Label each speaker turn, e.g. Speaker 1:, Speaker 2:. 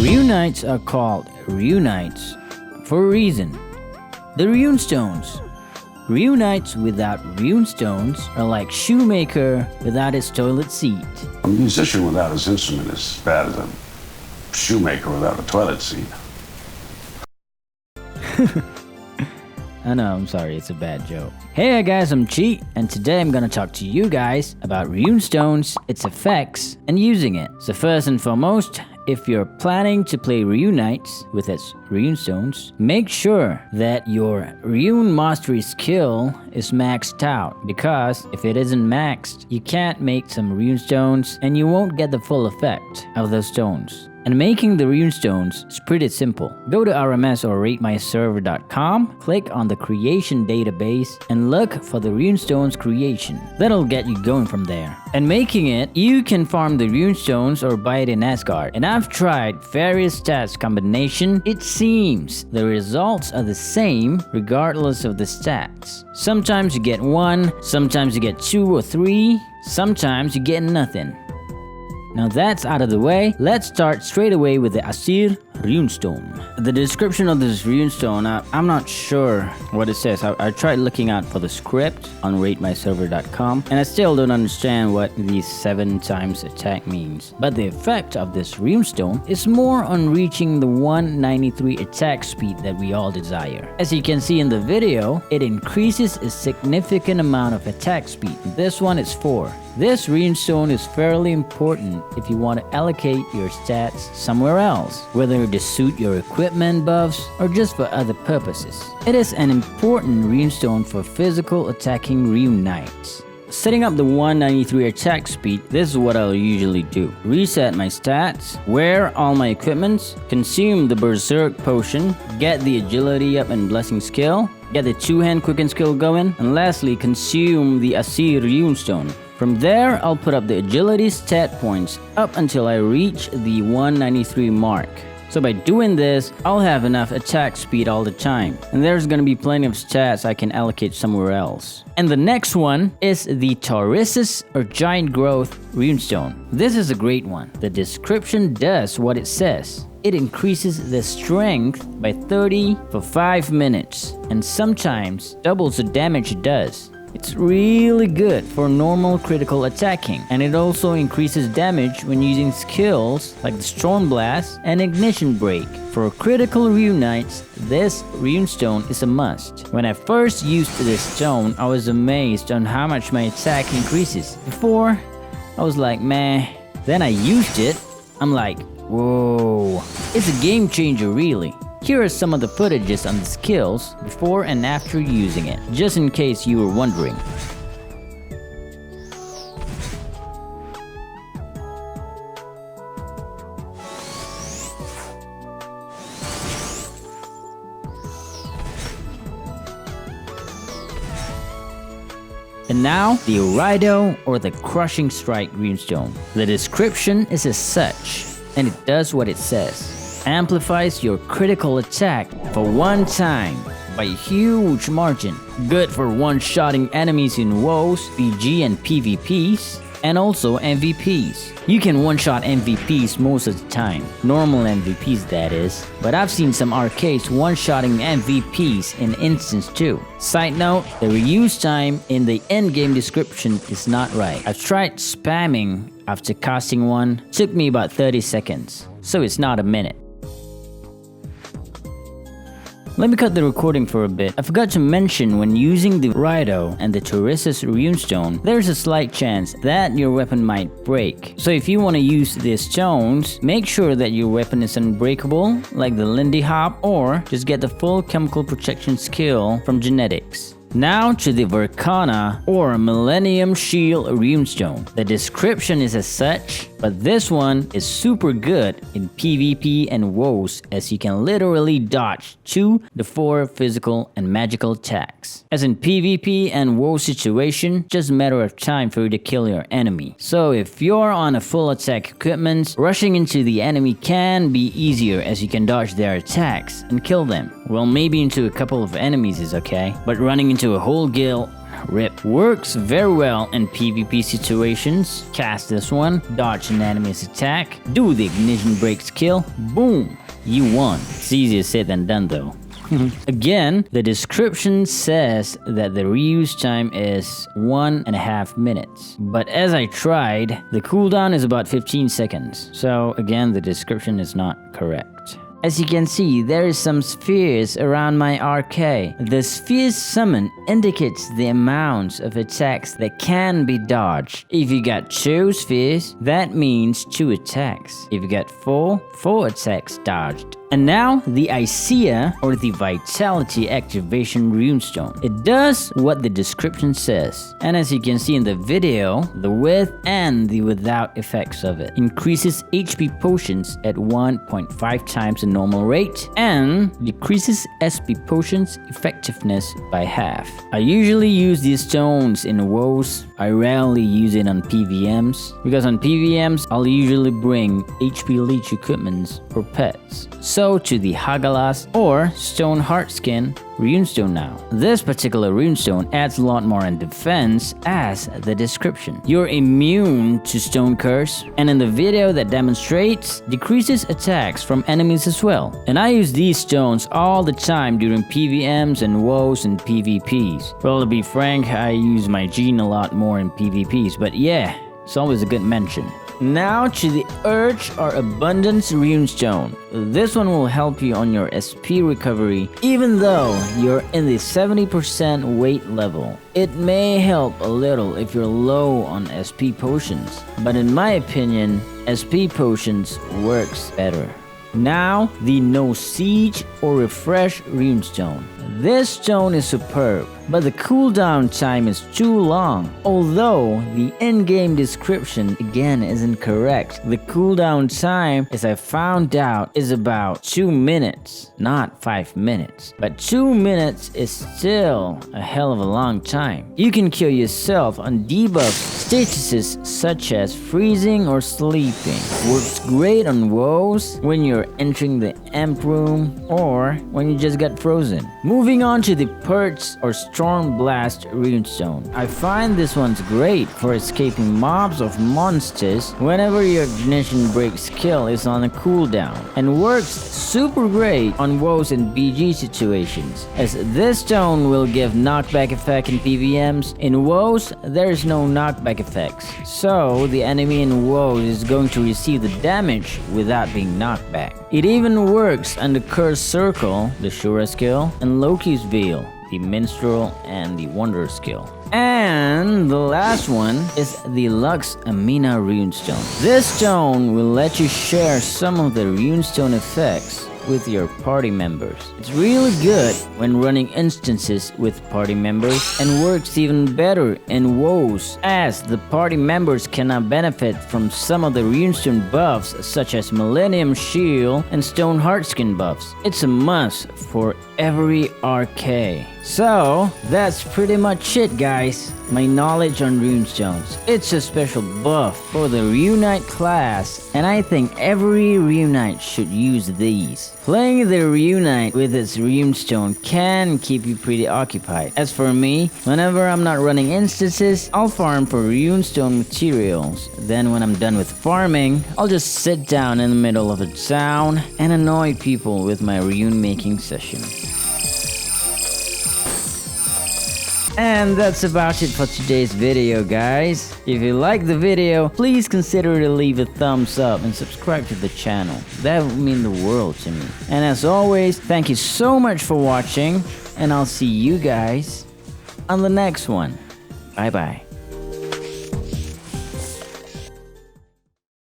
Speaker 1: Runites are called Runites for a reason. The runestones. Runites without runestones are like shoemaker without his toilet seat.
Speaker 2: A musician without his instrument is as bad as a shoemaker without a toilet seat.
Speaker 1: I know, I'm sorry, it's a bad joke. Hey guys, I'm Cheat, and today I'm gonna talk to you guys about runestones, its effects, and using it. So first and foremost, if you're planning to play Runites with its runestones, make sure that your rune mastery skill is maxed out, because if it isn't maxed, you can't make some runestones and you won't get the full effect of those stones. And making the runestones is pretty simple. Go to RMS or ratemyserver.com, click on the creation database, and look for the runestones creation. That'll get you going from there. And making it, you can farm the runestones or buy it in Asgard. And I've tried various stats combination. It seems the results are the same regardless of the stats. Sometimes you get 1, sometimes you get 2 or 3, sometimes you get nothing. Now that's out of the way, let's start straight away with the Aesir runestone. The description of this runestone, I'm not sure what it says. I tried looking out for the script on ratemyserver.com, and I still don't understand what these 7 times attack means. But the effect of this runestone is more on reaching the 193 attack speed that we all desire. As you can see in the video, it increases a significant amount of attack speed. This one is 4. This runestone is fairly important if you want to allocate your stats somewhere else, whether to suit your equipment buffs or just for other purposes. It is an important runestone for physical attacking rune knights. Setting up the 193 attack speed, this is what I'll usually do. Reset my stats, wear all my equipments, consume the berserk potion, get the agility up and blessing skill, get the 2-hand quicken skill going, and lastly consume the Aesir runestone. From there, I'll put up the agility stat points up until I reach the 193 mark. So by doing this, I'll have enough attack speed all the time, and there's gonna be plenty of stats I can allocate somewhere else. And the next one is the Taurissus or Giant Growth runestone. This is a great one. The description does what it says. It increases the strength by 30 for 5 minutes, and sometimes doubles the damage it does. It's really good for normal critical attacking, and it also increases damage when using skills like the Storm Blast and Ignition Break. For critical rune knights, this runestone is a must. When I first used this stone, I was amazed on how much my attack increases. Before, I was like, meh. Then I used it, I'm like, whoa. It's a game changer really. Here are some of the footages on the skills before and after using it, just in case you were wondering. And now, the Orido or the Crushing Strike runestone. The description is as such, and it does what it says. Amplifies your critical attack for 1 time by a huge margin. Good for one-shotting enemies in WoWs, PG and PvPs, and also MVPs. You can one-shot MVPs most of the time, normal MVPs that is, but I've seen some arcades one-shotting MVPs in instance too. Side note, the reuse time in the endgame description is not right. I've tried spamming after casting one, took me about 30 seconds, so it's not a minute. Let me cut the recording for a bit. I forgot to mention when using the Orido and the Taurissus runestone, there's a slight chance that your weapon might break. So if you want to use these stones, make sure that your weapon is unbreakable, like the Lindy Hop, or just get the full chemical protection skill from genetics. Now to the Verkana or Millennium Shield runestone. The description is as such, but this one is super good in PvP and WoWs, as you can literally dodge 2 to 4 physical and magical attacks. As in PvP and WoW situation, just a matter of time for you to kill your enemy. So if you're on a full attack equipment, rushing into the enemy can be easier as you can dodge their attacks and kill them. Well, maybe into a couple of enemies is okay, but running into a whole guild, Rip. Works very well in PvP situations. Cast this one, dodge an enemy's attack, do the ignition brake skill, boom, you won. It's easier said than done though. Again, the description says that the reuse time is 1.5 minutes. But as I tried, the cooldown is about 15 seconds. So again, the description is not correct. As you can see, there is some spheres around my RK. The spheres summon indicates the amounts of attacks that can be dodged. If you got 2 spheres, that means 2 attacks. If you got 4 attacks dodged. And now, the Icea, or the Vitality Activation Runestone. It does what the description says. And as you can see in the video, the with and the without effects of it. Increases HP potions at 1.5 times the normal rate, and decreases SP potions effectiveness by half. I usually use these stones in WoWs. I rarely use it on PVMs, because on PVMs, I'll usually bring HP leech equipments or pets. So to the Hagalas or Stone Heartskin Runestone now. This particular runestone adds a lot more in defense as the description. You're immune to Stone Curse, and in the video that demonstrates, decreases attacks from enemies as well. And I use these stones all the time during PVMs and WoWs and PvPs. Well, to be frank, I use my gene a lot more in PvPs, but yeah, it's always a good mention. Now to the Urge or Abundance Runestone. This one will help you on your SP recovery even though you're in the 70% weight level. It may help a little if you're low on SP potions, but in my opinion, SP potions works better. Now, the No Siege or Refresh Runestone. This stone is superb, but the cooldown time is too long. Although the in-game description again isn't correct. The cooldown time, as I found out, is about 2 minutes, not 5 minutes. But 2 minutes is still a hell of a long time. You can kill yourself on debuff statuses such as freezing or sleeping. Works great on WoWs when you're entering the Amp Room or when you just got frozen. Moving on to the Purge or Storm Blast Runestone. I find this one's great for escaping mobs of monsters whenever your ignition brake skill is on a cooldown, and works super great on WoWs and BG situations, as this stone will give knockback effect in PVMs. In WoWs, there is no knockback effects, so the enemy in WoWs is going to receive the damage without being knocked back. It even works on the Curse Circle, the Shura skill, and Loki's Veil, the Minstrel and the Wanderer skill. And the last one is the Lux Amina Runestone. This stone will let you share some of the runestone effects with your party members. It's really good when running instances with party members, and works even better in WoWs as the party members cannot benefit from some of the runestone buffs such as Millennium Shield and Stone Heartskin buffs. It's a must for every RK. So that's pretty much it, guys. My knowledge on runestones. It's a special buff for the Runite class, and I think every Runite should use these. Playing the Runite with its runestone can keep you pretty occupied. As for me, whenever I'm not running instances, I'll farm for runestone materials. Then when I'm done with farming, I'll just sit down in the middle of a town and annoy people with my rune making session. And that's about it for today's video, guys. If you like the video, please consider to leave a thumbs up and subscribe to the channel. That would mean the world to me. And as always, thank you so much for watching, and I'll see you guys on the next one. Bye bye.